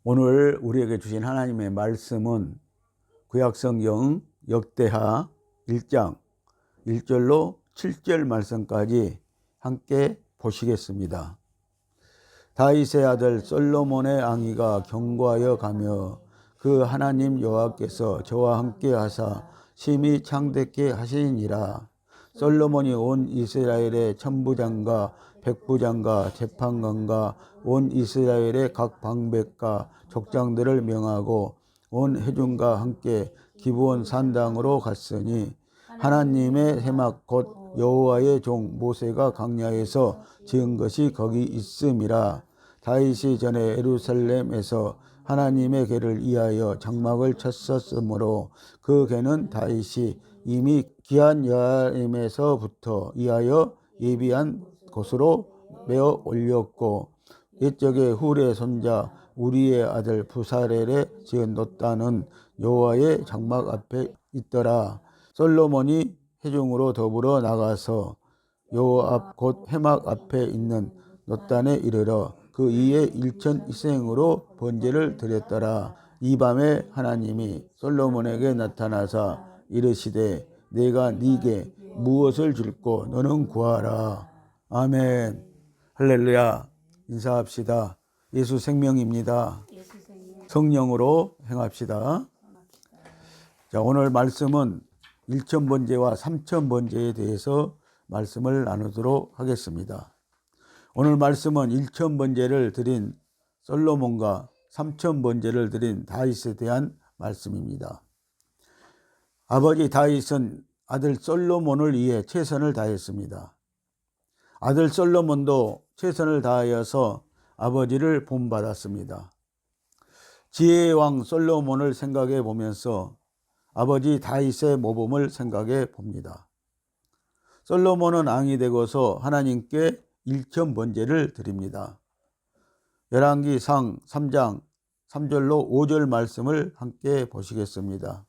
오늘 우리에게 주신 하나님의 말씀은 구약성경 역대하 1장 1절로 7절 말씀까지 함께 보시겠습니다. 다윗의 아들 솔로몬의 앙의가 경고하여 가며 그 하나님 여호와께서 저와 함께 하사 심히 창대케 하시니라. 솔로몬이 온 이스라엘의 천부장과 백부장과 재판관과 온 이스라엘의 각 방백과 족장들을 명하고 온 회중과 함께 기브온 산당으로 갔으니 하나님의 회막 곧 여호와의 종 모세가 광야에서 지은 것이 거기 있음이라. 다윗이 전에 예루살렘에서 하나님의 궤를 위하여 장막을 쳤었으므로 그 궤는 다윗이 이미 기한 여호와임에서부터 위하여 예비한 곳으로 메어 올렸고, 옛적에 훌의 손자 우리의 아들 부살엘의 지은 놋단은 여호와의 장막 앞에 있더라. 솔로몬이 회중으로 더불어 나가서 여호와 앞 곧 회막 앞에 있는 놋단에 이르러 그 위에 일천 희생으로 번제를 드렸더라. 이 밤에 하나님이 솔로몬에게 나타나사 이르시되 내가 네게 무엇을 줄고 너는 구하라. 아멘. 할렐루야. 인사합시다. 예수 생명입니다. 성령으로 행합시다. 자, 오늘 말씀은 1,000번제와 3,000번제에 대해서 말씀을 나누도록 하겠습니다. 오늘 말씀은 1,000번제를 드린 솔로몬과 3,000번제를 드린 다윗에 대한 말씀입니다. 아버지 다윗은 아들 솔로몬을 위해 최선을 다했습니다. 아들 솔로몬도 최선을 다하여서 아버지를 본받았습니다. 지혜의 왕 솔로몬을 생각해 보면서 아버지 다윗의 모범을 생각해 봅니다. 솔로몬은 왕이 되고서 하나님께 1,000번제를 드립니다. 열왕기상 3장 3절로 5절 말씀을 함께 보시겠습니다.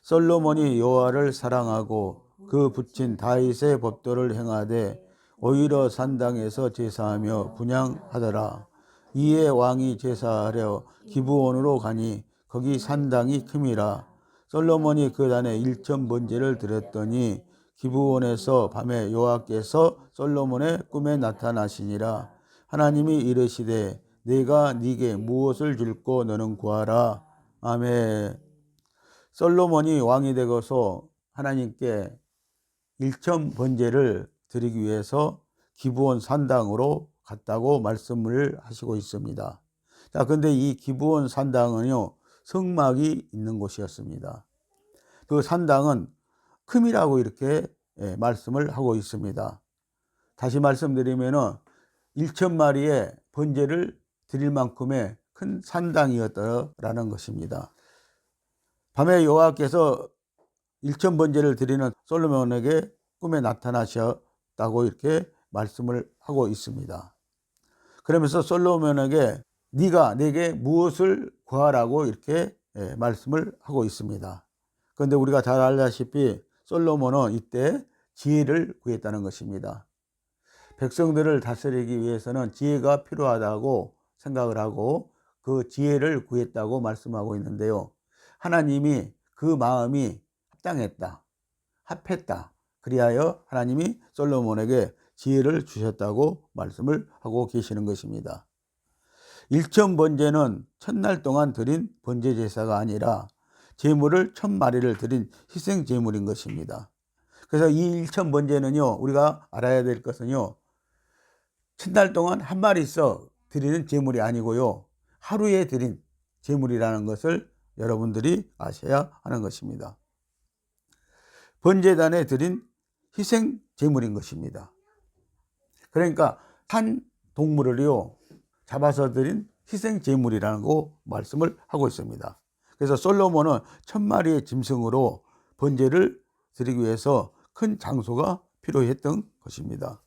솔로몬이 여호와를 사랑하고 그 부친 다윗의 법도를 행하되 오히려 산당에서 제사하며 분향하더라. 이에 왕이 제사하려 기브온으로 가니 거기 산당이 큼이라. 솔로몬이 그 단에 1,000번제를 드렸더니 기브온에서 밤에 여호와께서 솔로몬의 꿈에 나타나시니라. 하나님이 이르시되 내가 네게 무엇을 줄고 너는 구하라. 아멘. 솔로몬이 왕이 되고서 하나님께 1,000번제를 드리기 위해서 기브온 산당으로 갔다고 말씀을 하시고 있습니다. 자, 근데 이 기브온 산당은요, 성막이 있는 곳이었습니다. 그 산당은 큼이라고 이렇게 말씀을 하고 있습니다. 다시 말씀드리면은 1,000마리의 번제를 드릴 만큼의 큰 산당이었다라는 것입니다. 밤에 여호와께서 1,000번제를 드리는 솔로몬에게 꿈에 나타나셨다고 이렇게 말씀을 하고 있습니다. 그러면서 솔로몬에게 네가 내게 무엇을 구하라고 이렇게 말씀을 하고 있습니다. 그런데 우리가 잘 알다시피 솔로몬은 이때 지혜를 구했다는 것입니다. 백성들을 다스리기 위해서는 지혜가 필요하다고 생각을 하고 그 지혜를 구했다고 말씀하고 있는데요. 하나님이 그 마음이 합당했다, 합했다. 그리하여 하나님이 솔로몬에게 지혜를 주셨다고 말씀을 하고 계시는 것입니다. 1,000번제는 첫날 동안 드린 번제 제사가 아니라 제물을 1,000마리를 드린 희생 제물인 것입니다. 그래서 이 1,000번제는요, 우리가 알아야 될 것은요, 첫날 동안 한 마리씩 드리는 제물이 아니고요, 하루에 드린 제물이라는 것을 여러분들이 아셔야 하는 것입니다. 번제단에 드린 희생 제물인 것입니다. 그러니까 한 동물을요, 잡아서 드린 희생 제물이라는 거 말씀을 하고 있습니다. 그래서 솔로몬은 1,000마리의 짐승으로 번제를 드리기 위해서 큰 장소가 필요했던 것입니다.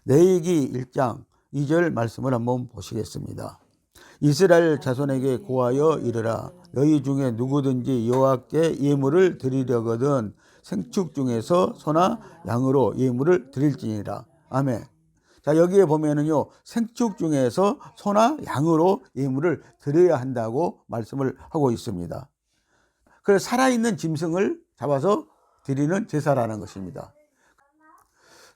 레위기 1장 2절 말씀을 한번 보시겠습니다. 이스라엘 자손에게 고하여 이르라. 너희 중에 누구든지 여호와께 예물을 드리려거든 생축 중에서 소나 양으로 예물을 드릴지니라. 아멘. 자, 여기에 보면은요, 생축 중에서 소나 양으로 예물을 드려야 한다고 말씀을 하고 있습니다. 그래서 살아있는 짐승을 잡아서 드리는 제사라는 것입니다.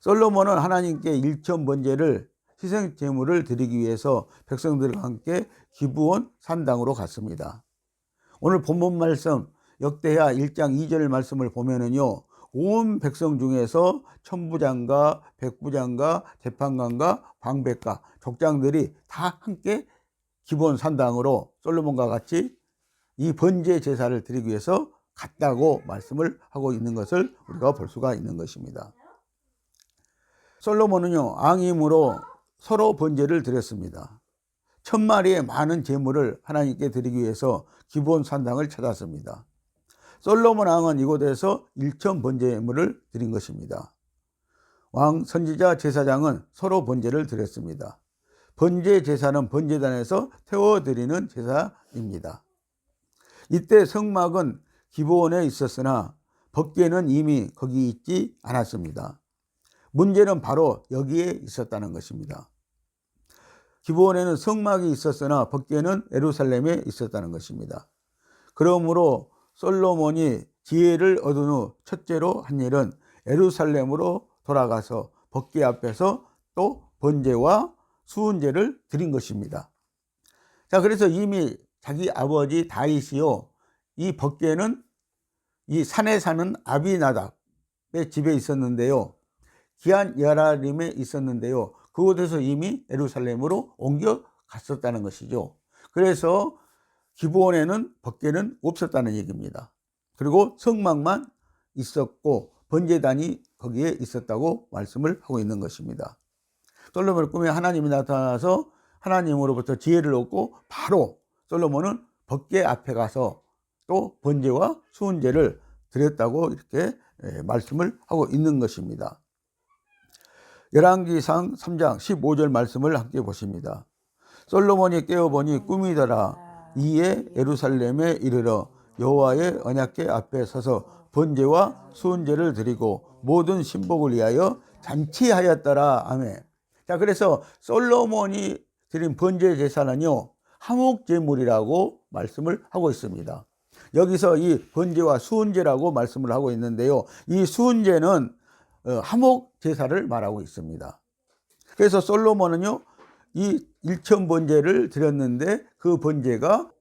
솔로몬은 하나님께 일천 번제를 희생 제물을 드리기 위해서 백성들과 함께 기브온 산당으로 갔습니다. 오늘 본문 말씀 역대하 1장 2절 말씀을 보면은요, 온 백성 중에서 천부장과 백부장과 재판관과 방백과 족장들이 다 함께 기브온 산당으로 솔로몬과 같이 이 번제 제사를 드리기 위해서 갔다고 말씀을 하고 있는 것을 우리가 볼 수가 있는 것입니다. 솔로몬은요, 왕임으로 서로 번제를 드렸습니다. 1000마리의 많은 제물을 하나님께 드리기 위해서 기브온 산당을 찾았습니다. 솔로몬 왕은 이곳에서 1000 번제물을 드린 것입니다. 왕, 선지자, 제사장은 서로 번제를 드렸습니다. 번제 제사는 번제단에서 태워드리는 제사입니다. 이때 성막은 기브온에 있었으나 법궤는 이미 거기 있지 않았습니다. 문제는 바로 여기에 있었다는 것입니다. 기브온에는 성막이 있었으나 법궤는 예루살렘에 있었다는 것입니다. 그러므로 솔로몬이 지혜를 얻은 후 첫째로 한 일은 예루살렘으로 돌아가서 법궤 앞에서 또 번제와 수은제를 드린 것입니다. 자, 그래서 이미 자기 아버지 다윗이요, 이 법궤는 이 산에 사는 아비나답의 집에 있었는데요, 기한 여라림에 있었는데요, 그곳에서 이미 예루살렘으로 옮겨 갔었다는 것이죠. 그래서 기브온에는 법궤는 없었다는 얘기입니다. 그리고 성막만 있었고 번제단이 거기에 있었다고 말씀을 하고 있는 것입니다. 솔로몬의 꿈에 하나님이 나타나서 하나님으로부터 지혜를 얻고 바로 솔로몬은 법궤 앞에 가서 또 번제와 수은제를 드렸다고 이렇게 말씀을 하고 있는 것입니다. 열왕기상 3장 15절 말씀을 함께 보십니다. 솔로몬이 깨어보니 꿈이더라. 이에 예루살렘에 이르러 여호와의 언약궤 앞에 서서 번제와 수은제를 드리고 모든 신복을 위하여 잔치하였더라. 아멘. 자, 그래서 솔로몬이 드린 번제 제사는요, 화목제물이라고 말씀을 하고 있습니다. 여기서 이 번제와 수은제라고 말씀을 하고 있는데요, 이 수은제는 화목 제사를 말하고 있습니다. 그래서 솔로몬은요, 이 1000 번제를 드렸는데 그 번제가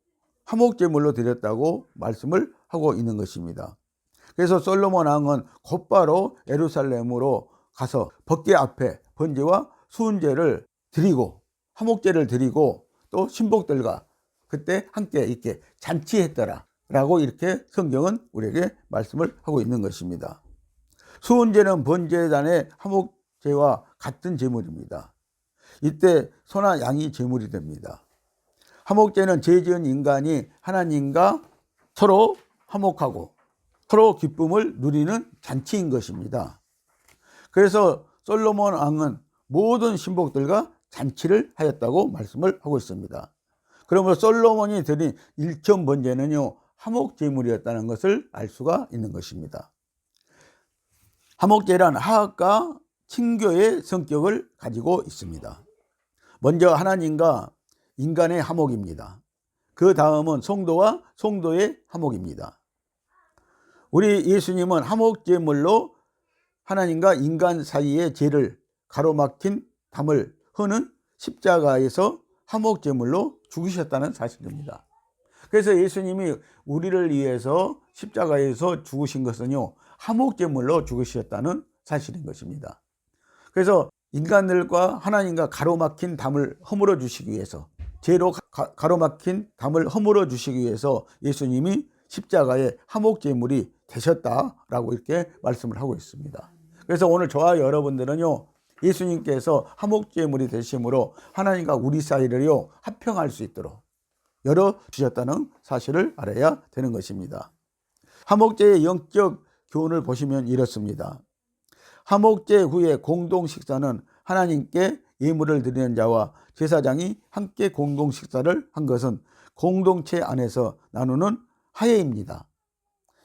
화목 제물로 드렸다고 말씀을 하고 있는 것입니다. 그래서 솔로몬 왕은 곧바로 예루살렘으로 가서 법궤 앞에 번제와 수은제를 드리고 화목제를 드리고 또 신복들과 그때 함께 이렇게 잔치했더라 라고 이렇게 성경은 우리에게 말씀을 하고 있는 것입니다. 수은제는 번제단의 화목제와 같은 제물입니다. 이때 소나 양이 제물이 됩니다. 화목제는 죄 지은 인간이 하나님과 서로 화목하고 서로 기쁨을 누리는 잔치인 것입니다. 그래서 솔로몬 왕은 모든 신복들과 잔치를 하였다고 말씀을 하고 있습니다. 그러므로 솔로몬이 드린 1000 번제는요, 화목제물이었다는 것을 알 수가 있는 것입니다. 화목제란 화합과 친교의 성격을 가지고 있습니다. 먼저 하나님과 인간의 화목입니다. 그 다음은 성도와 성도의 화목입니다. 우리 예수님은 화목제물로 하나님과 인간 사이의 죄를 가로막힌 담을 허는 십자가에서 화목제물로 죽으셨다는 사실입니다. 그래서 예수님이 우리를 위해서 십자가에서 죽으신 것은요, 화목제물로 죽으셨다는 사실인 것입니다. 그래서 인간들과 하나님과 가로막힌 담을 허물어 주시기 위해서, 죄로 가로막힌 담을 허물어 주시기 위해서 예수님이 십자가의 화목제물이 되셨다라고 이렇게 말씀을 하고 있습니다. 그래서 오늘 저와 여러분들은요, 예수님께서 화목제물이 되심으로 하나님과 우리 사이를요 합평할 수 있도록 열어주셨다는 사실을 알아야 되는 것입니다. 화목제의 영적 교훈을 보시면 이렇습니다. 화목제 후에 공동 식사는 하나님께 예물을 드리는 자와 제사장이 함께 공동 식사를 한 것은 공동체 안에서 나누는 화해입니다.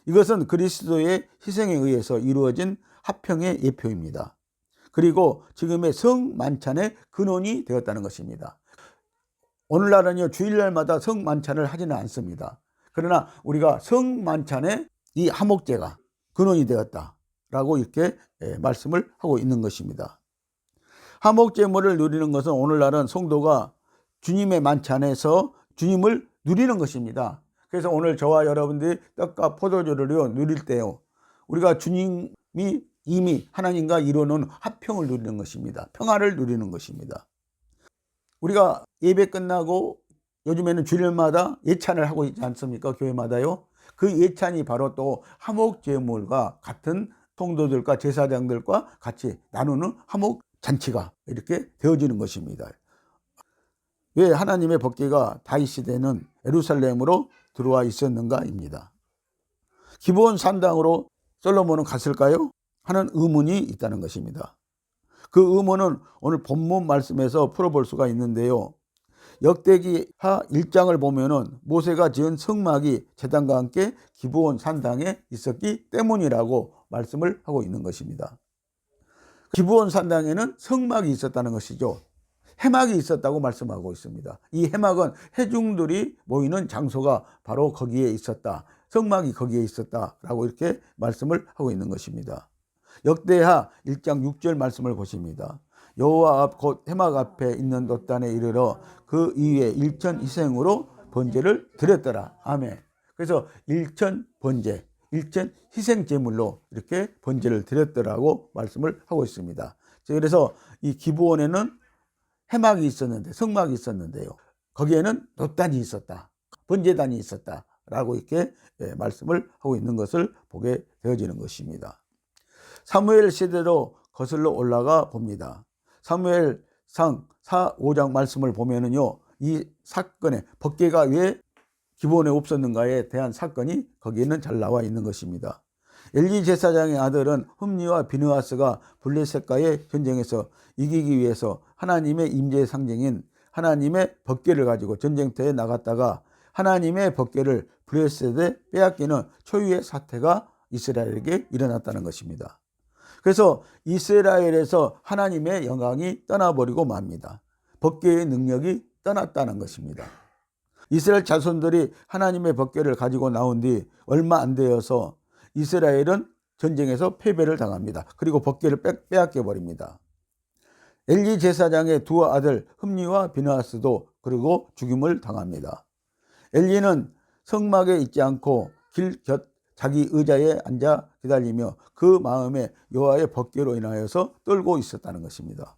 이것은 그리스도의 희생에 의해서 이루어진 화평의 예표입니다. 그리고 지금의 성만찬의 근원이 되었다는 것입니다. 오늘날은요, 주일날마다 성만찬을 하지는 않습니다. 그러나 우리가 성만찬의 이 화목제가 근원이 되었다라고 이렇게 말씀을 하고 있는 것입니다. 화목제물을 누리는 것은 오늘날은 성도가 주님의 만찬에서 주님을 누리는 것입니다. 그래서 오늘 저와 여러분들이 떡과 포도주를 누릴 때요, 우리가 주님이 이미 하나님과 이루어놓은 화평을 누리는 것입니다. 평화를 누리는 것입니다. 우리가 예배 끝나고 요즘에는 주일마다 예찬을 하고 있지 않습니까? 교회마다요. 그 예찬이 바로 또 화목제물과 같은 성도들과 제사장들과 같이 나누는 화목잔치가 이렇게 되어지는 것입니다. 왜 하나님의 법궤가 다윗 시대는 예루살렘으로 들어와 있었는가입니다. 기브온 산당으로 솔로몬은 갔을까요? 하는 의문이 있다는 것입니다. 그 의문은 오늘 본문 말씀에서 풀어볼 수가 있는데요. 역대기하 1장을 보면은 모세가 지은 성막이 제단과 함께 기브온 산당에 있었기 때문이라고 말씀을 하고 있는 것입니다. 기브온 산당에는 성막이 있었다는 것이죠. 해막이 있었다고 말씀하고 있습니다. 이 해막은 회중들이 모이는 장소가 바로 거기에 있었다. 성막이 거기에 있었다라고 이렇게 말씀을 하고 있는 것입니다. 역대하 1장 6절 말씀을 보십니다. 여호와 앞 곧 해막 앞에 있는 돛단에 이르러 그 위에 일천 희생으로 번제를 드렸더라. 아멘. 그래서 일천 번제, 일천 희생 제물로 이렇게 번제를 드렸더라고 말씀을 하고 있습니다. 그래서 이 기브온에는 해막이 있었는데, 성막이 있었는데요, 거기에는 돛단이 있었다, 번제단이 있었다라고 이렇게 말씀을 하고 있는 것을 보게 되어지는 것입니다. 사무엘 시대로 거슬러 올라가 봅니다. 사무엘상 5장 말씀을 보면은요, 이 사건의 법궤가 왜 기브온에 없었는가에 대한 사건이 거기에는 잘 나와 있는 것입니다. 엘리 제사장의 아들은 흠니와 비느하스가 블레셋과의 전쟁에서 이기기 위해서 하나님의 임재의 상징인 하나님의 법궤를 가지고 전쟁터에 나갔다가 하나님의 법궤를 블레셋에 빼앗기는 초유의 사태가 이스라엘에게 일어났다는 것입니다. 그래서 이스라엘에서 하나님의 영광이 떠나버리고 맙니다. 법궤의 능력이 떠났다는 것입니다. 이스라엘 자손들이 하나님의 법궤를 가지고 나온 뒤 얼마 안 되어서 이스라엘은 전쟁에서 패배를 당합니다. 그리고 법궤를 빼앗겨 버립니다. 엘리 제사장의 두 아들 흠니와 비느하스도 그리고 죽임을 당합니다. 엘리는 성막에 있지 않고 길 곁 자기 의자에 앉아 기다리며 그 마음에 여호와의 법궤로 인하여서 떨고 있었다는 것입니다.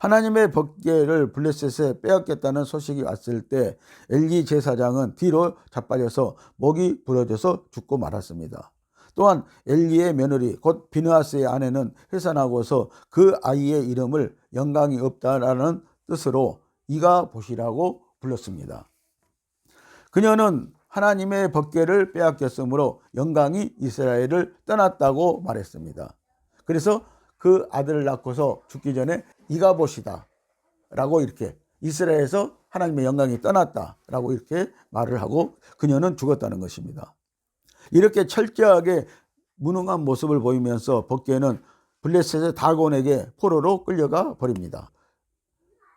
하나님의 법궤를 블레셋에 빼앗겼다는 소식이 왔을 때 엘리 제사장은 뒤로 자빠져서 목이 부러져서 죽고 말았습니다. 또한 엘리의 며느리 곧 비느하스의 아내는 해산하고서 그 아이의 이름을 영광이 없다라는 뜻으로 이가봇이라고 불렀습니다. 그녀는 하나님의 법궤를 빼앗겼으므로 영광이 이스라엘을 떠났다고 말했습니다. 그래서 그 아들을 낳고서 죽기 전에 이가봇이다 라고 이렇게 이스라엘에서 하나님의 영광이 떠났다 라고 이렇게 말을 하고 그녀는 죽었다는 것입니다. 이렇게 철저하게 무능한 모습을 보이면서 법궤는 블레셋의 다곤에게 포로로 끌려가 버립니다.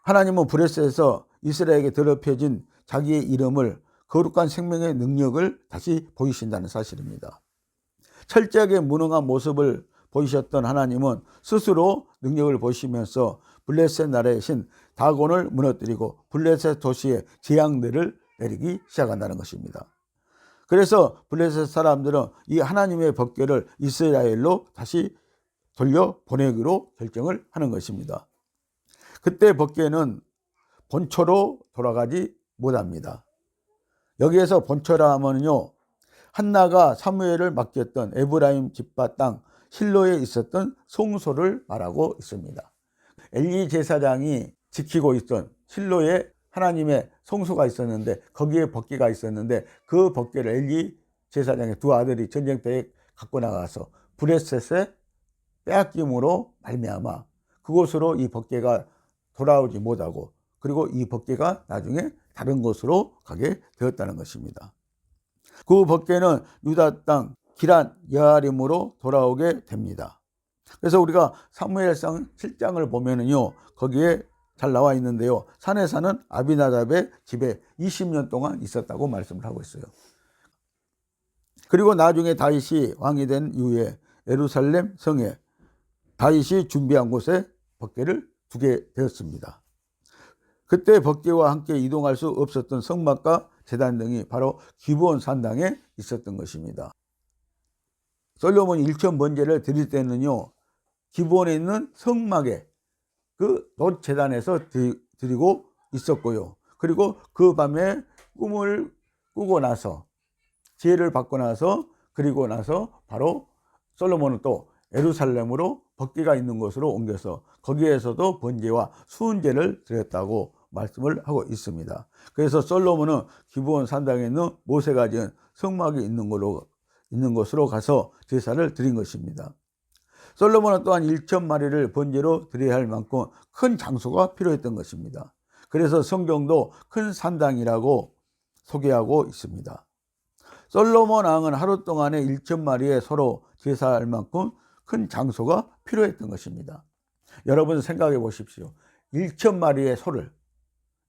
하나님은 블레셋에서 이스라엘에게 더럽혀진 자기의 이름을 거룩한 생명의 능력을 다시 보이신다는 사실입니다. 철저하게 무능한 모습을 보이셨던 하나님은 스스로 능력을 보시면서 블레셋 나라의 신 다곤을 무너뜨리고 블레셋 도시에 재앙들을 내리기 시작한다는 것입니다. 그래서 블레셋 사람들은 이 하나님의 법궤를 이스라엘로 다시 돌려보내기로 결정을 하는 것입니다. 그때 법궤는 본초로 돌아가지 못합니다. 여기에서 본초라 하면요, 한나가 사무엘을 맡겼던 에브라임 지파 땅 실로에 있었던 송소를 말하고 있습니다. 엘리 제사장이 지키고 있던 실로에 하나님의 송소가 있었는데 거기에 법궤가 있었는데 그 법궤를 엘리 제사장의 두 아들이 전쟁터에 갖고 나가서 블레셋에 빼앗김으로 말미암아 그곳으로 이 법궤가 돌아오지 못하고 그리고 이 법궤가 나중에 다른 곳으로 가게 되었다는 것입니다. 그 법궤는 유다 땅 기란 여아림으로 돌아오게 됩니다. 그래서 우리가 사무엘상 7장을 보면은요, 거기에 잘 나와 있는데요, 산에 사는 아비나답의 집에 20년 동안 있었다고 말씀을 하고 있어요. 그리고 나중에 다윗이 왕이 된 이후에 예루살렘 성에 다윗이 준비한 곳에 법궤를 두게 되었습니다. 그때 법궤와 함께 이동할 수 없었던 성막과 제단 등이 바로 기브온 산당에 있었던 것입니다. 솔로몬이 일천 번제를 드릴 때는요, 기브온에 있는 성막에 그 놋제단에서 드리고 있었고요. 그리고 그 밤에 꿈을 꾸고 나서, 지혜를 받고 나서, 그리고 나서 바로 솔로몬은 또 예루살렘으로 법궤가 있는 곳으로 옮겨서 거기에서도 번제와 수은제를 드렸다고 말씀을 하고 있습니다. 그래서 솔로몬은 기브온 산당에 있는 모세가 지은 성막이 있는 곳으로 가서 제사를 드린 것입니다. 솔로몬은 또한 1,000마리를 번제로 드려야 할 만큼 큰 장소가 필요했던 것입니다. 그래서 성경도 큰 산당이라고 소개하고 있습니다. 솔로몬 왕은 하루 동안에 1,000마리에 서로 제사할 만큼 큰 장소가 필요했던 것입니다. 여러분 생각해 보십시오. 1,000마리의 소를,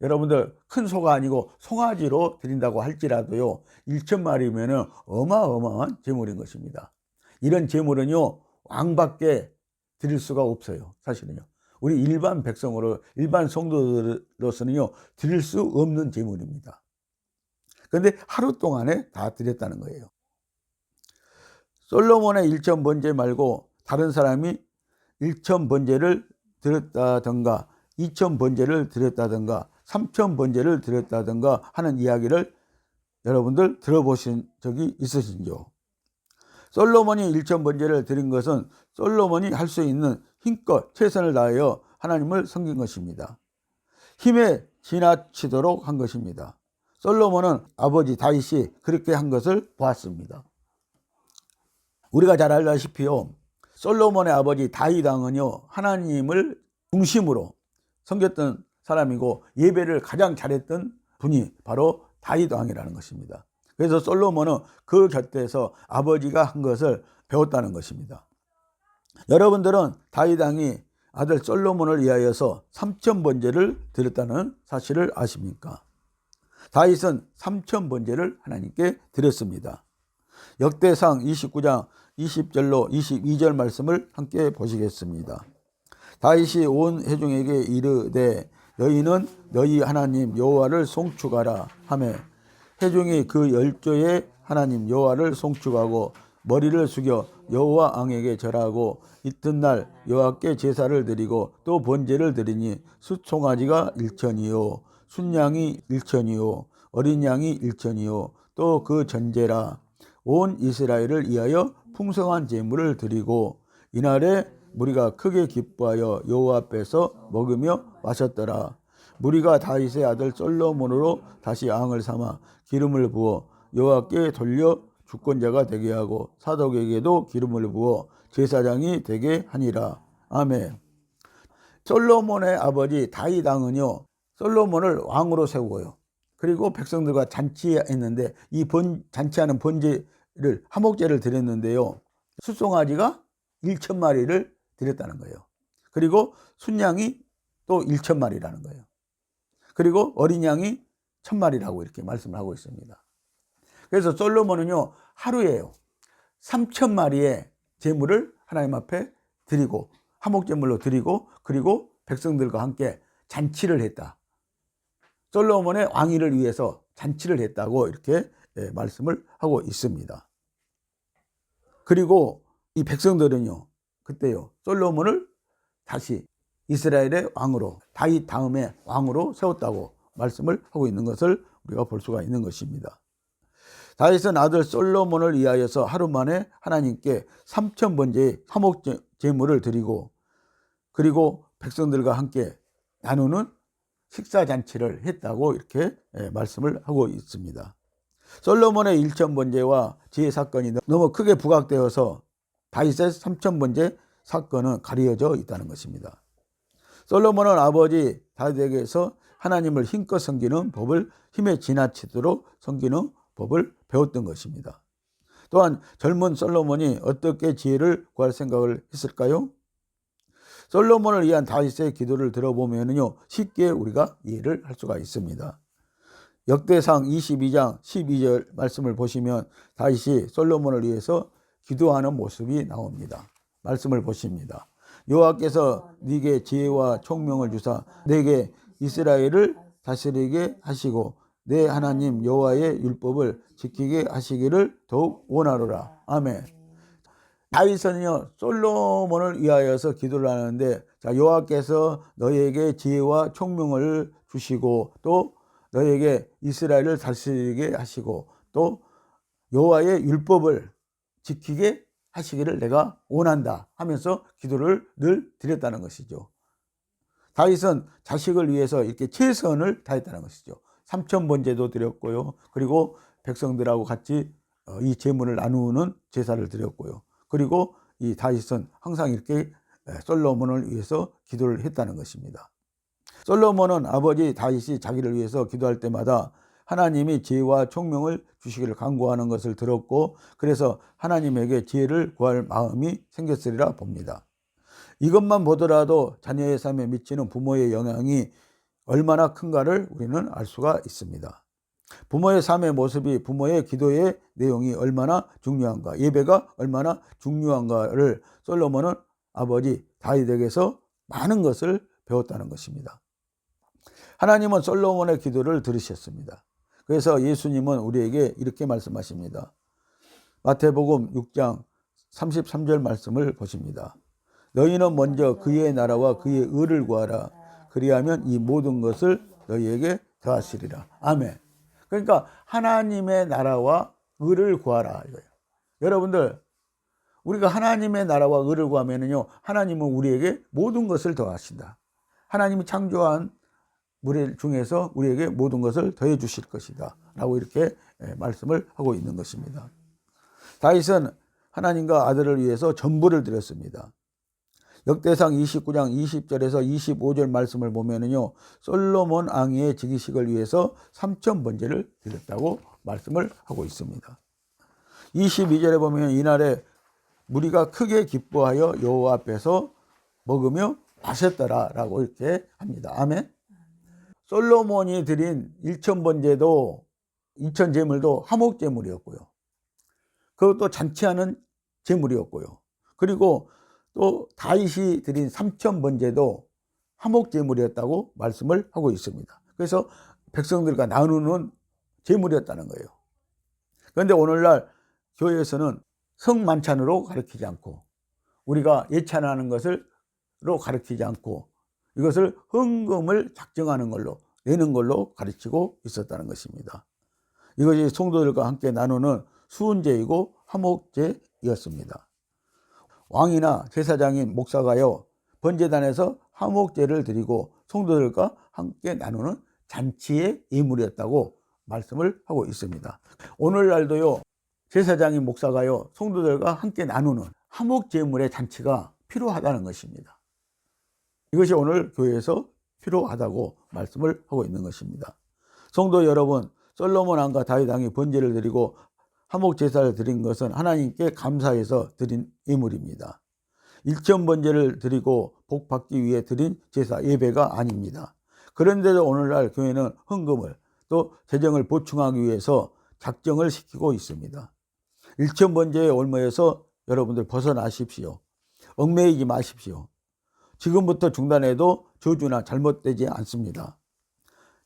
여러분들 큰 소가 아니고 송아지로 드린다고 할지라도요, 1,000마리면 어마어마한 제물인 것입니다. 이런 제물은요, 왕밖에 드릴 수가 없어요. 사실은요, 우리 일반 백성으로, 일반 성도로서는요 드릴 수 없는 제물입니다. 그런데 하루 동안에 다 드렸다는 거예요. 솔로몬의 1,000번제 말고 다른 사람이 1,000번제를 드렸다든가 2,000번제를 드렸다든가 3,000번제를 드렸다든가 하는 이야기를 여러분들 들어보신 적이 있으신지요? 솔로몬이 1,000번제를 드린 것은 솔로몬이 할 수 있는 힘껏 최선을 다하여 하나님을 섬긴 것입니다. 힘에 지나치도록 한 것입니다. 솔로몬은 아버지 다윗이 그렇게 한 것을 보았습니다. 우리가 잘 알다시피요, 솔로몬의 아버지 다윗 왕은요, 하나님을 중심으로 섬겼던 사람이고 예배를 가장 잘했던 분이 바로 다윗 왕이라는 것입니다. 그래서 솔로몬은 그 곁에서 아버지가 한 것을 배웠다는 것입니다. 여러분들은 다윗 왕이 아들 솔로몬을 위하여서 3,000번제를 드렸다는 사실을 아십니까? 다윗은 3,000번제를 하나님께 드렸습니다. 역대상 29장 20절로 22절 말씀을 함께 보시겠습니다. 다윗이 온 회중에게 이르되 너희는 너희 하나님 여호와를 송축하라 하매 회중이 그 열조의 하나님 여호와를 송축하고 머리를 숙여 여호와 왕에게 절하고 이튿날 여호와께 제사를 드리고 또 번제를 드리니 숫송아지가 1,000이요 순양이 1,000이요 어린 양이 1,000이요 또 그 전제라. 온 이스라엘을 위하여 풍성한 제물을 드리고 이날에 무리가 크게 기뻐하여 여호와 앞에서 먹으며 마셨더라. 무리가 다윗의 아들 솔로몬으로 다시 왕을 삼아 기름을 부어 여호와께 돌려 주권자가 되게 하고 사독에게도 기름을 부어 제사장이 되게 하니라. 아멘. 솔로몬의 아버지 다윗 왕은요, 솔로몬을 왕으로 세우고요, 그리고 백성들과 잔치했는데 이 잔치하는 번제를 화목제를 드렸는데요, 숫송아지가 1,000마리를 드렸다는 거예요. 그리고 순양이 또 1,000마리라는 거예요. 그리고 어린 양이 1,000마리라고 이렇게 말씀을 하고 있습니다. 그래서 솔로몬은요, 하루에요 3,000마리의 제물을 하나님 앞에 드리고 화목제물로 드리고 그리고 백성들과 함께 잔치를 했다. 솔로몬의 왕위를 위해서 잔치를 했다고 이렇게 말씀을 하고 있습니다. 그리고 이 백성들은요, 그때요 솔로몬을 다시 이스라엘의 왕으로, 다윗 다음에 왕으로 세웠다고 말씀을 하고 있는 것을 우리가 볼 수가 있는 것입니다. 다윗은 아들 솔로몬을 위하여서 하루 만에 하나님께 3,000번제의 화목제물을 드리고 그리고 백성들과 함께 나누는 식사잔치를 했다고 이렇게 말씀을 하고 있습니다. 솔로몬의 1,000번제와 지혜 사건이 너무 크게 부각되어서 다윗의 3,000번제 사건은 가려져 있다는 것입니다. 솔로몬은 아버지 다윗에게서 하나님을 힘껏 섬기는 법을, 힘에 지나치도록 섬기는 법을 배웠던 것입니다. 또한 젊은 솔로몬이 어떻게 지혜를 구할 생각을 했을까요? 솔로몬을 위한 다윗의 기도를 들어보면요, 쉽게 우리가 이해를 할 수가 있습니다. 역대상 22장 12절 말씀을 보시면 다윗이 솔로몬을 위해서 기도하는 모습이 나옵니다. 말씀을 보십니다. 여호와께서 네게 지혜와 총명을 주사 내게 이스라엘을 다스리게 하시고 내 하나님 여호와의 율법을 지키게 하시기를 더욱 원하노라. 아멘. 다윗은요, 솔로몬을 위하여서 기도를 하는데, 자, 여호와께서 너에게 지혜와 총명을 주시고 또 너에게 이스라엘을 다스리게 하시고 또 여호와의 율법을 지키게 하시기를 내가 원한다 하면서 기도를 늘 드렸다는 것이죠. 다윗은 자식을 위해서 이렇게 최선을 다했다는 것이죠. 삼천번제도 드렸고요. 그리고 백성들하고 같이 이 제물을 나누는 제사를 드렸고요. 그리고 이 다윗은 항상 이렇게 솔로몬을 위해서 기도를 했다는 것입니다. 솔로몬은 아버지 다윗이 자기를 위해서 기도할 때마다 하나님이 지혜와 총명을 주시기를 간구하는 것을 들었고, 그래서 하나님에게 지혜를 구할 마음이 생겼으리라 봅니다. 이것만 보더라도 자녀의 삶에 미치는 부모의 영향이 얼마나 큰가를 우리는 알 수가 있습니다. 부모의 삶의 모습이 부모의 기도의 내용이 얼마나 중요한가, 예배가 얼마나 중요한가를 솔로몬은 아버지 다윗에게서 많은 것을 배웠다는 것입니다. 하나님은 솔로몬의 기도를 들으셨습니다. 그래서 예수님은 우리에게 이렇게 말씀하십니다. 마태복음 6장 33절 말씀을 보십니다. 너희는 먼저 그의 나라와 그의 의를 구하라. 그리하면 이 모든 것을 너희에게 더하시리라. 아멘. 그러니까 하나님의 나라와 의를 구하라 이거예요. 여러분들, 우리가 하나님의 나라와 의를 구하면요, 하나님은 우리에게 모든 것을 더하신다. 하나님이 창조한 우리 중에서 우리에게 모든 것을 더해 주실 것이다 라고 이렇게 말씀을 하고 있는 것입니다. 다윗은 하나님과 아들을 위해서 전부를 드렸습니다. 역대상 29장 20절에서 25절 말씀을 보면은요, 솔로몬 왕의 즉위식을 위해서 3000번제를 드렸다고 말씀을 하고 있습니다. 22절에 보면 이날에 무리가 크게 기뻐하여 여호와 앞에서 먹으며 마셨더라 라고 이렇게 합니다. 아멘. 솔로몬이 드린 1000번제도 2000제물도 화목제물이었고요. 그것도 잔치하는 제물이었고요. 그리고 또 다윗이 드린 3000번제도 화목제물이었다고 말씀을 하고 있습니다. 그래서 백성들과 나누는 제물이었다는 거예요. 그런데 오늘날 교회에서는 성만찬으로 가르치지 않고 우리가 예찬하는 것을로 가르치지 않고 이것을 헌금을 작정하는 걸로 내는 걸로 가르치고 있었다는 것입니다. 이것이 성도들과 함께 나누는 수훈제이고 화목제였습니다. 왕이나 제사장인 목사가요, 번제단에서 화목제를 드리고 성도들과 함께 나누는 잔치의 예물이었다고 말씀을 하고 있습니다. 오늘날도요, 제사장인 목사가요, 성도들과 함께 나누는 화목제물의 잔치가 필요하다는 것입니다. 이것이 오늘 교회에서 필요하다고 말씀을 하고 있는 것입니다. 성도 여러분, 솔로몬 왕과 다윗 왕이 번제를 드리고 화목 제사를 드린 것은 하나님께 감사해서 드린 예물입니다. 1000번제를 드리고 복 받기 위해 드린 제사 예배가 아닙니다. 그런데도 오늘날 교회는 헌금을 또 재정을 보충하기 위해서 작정을 시키고 있습니다. 1000번제의 올무에서 여러분들 벗어나십시오. 얽매이지 마십시오. 지금부터 중단해도 저주나 잘못되지 않습니다.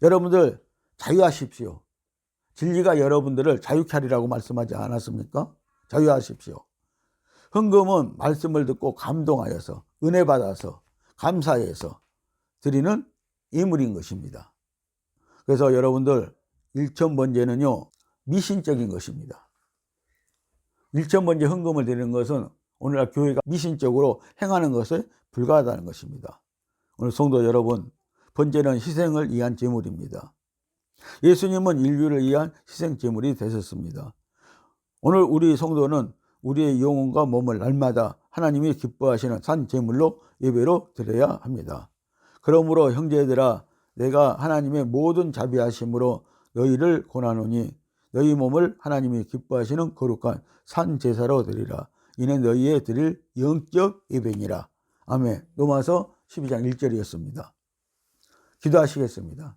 여러분들 자유하십시오. 진리가 여러분들을 자유케 하리라고 말씀하지 않았습니까? 자유하십시오. 헌금은 말씀을 듣고 감동하여서 은혜 받아서 감사해서 드리는 예물인 것입니다. 그래서 여러분들 1000번제는요 미신적인 것입니다. 1000번제 헌금을 드리는 것은 오늘날 교회가 미신적으로 행하는 것에 불과하다는 것입니다. 오늘 성도 여러분, 번제는 희생을 위한 제물입니다. 예수님은 인류를 위한 희생 제물이 되셨습니다. 오늘 우리 성도는 우리의 영혼과 몸을 날마다 하나님이 기뻐하시는 산 제물로 예배로 드려야 합니다. 그러므로 형제들아, 내가 하나님의 모든 자비하심으로 너희를 권하노니 너희 몸을 하나님이 기뻐하시는 거룩한 산 제사로 드리라. 이는 너희의 드릴 영적 예배니라. 아멘. 로마서 12장 1절이었습니다. 기도하시겠습니다.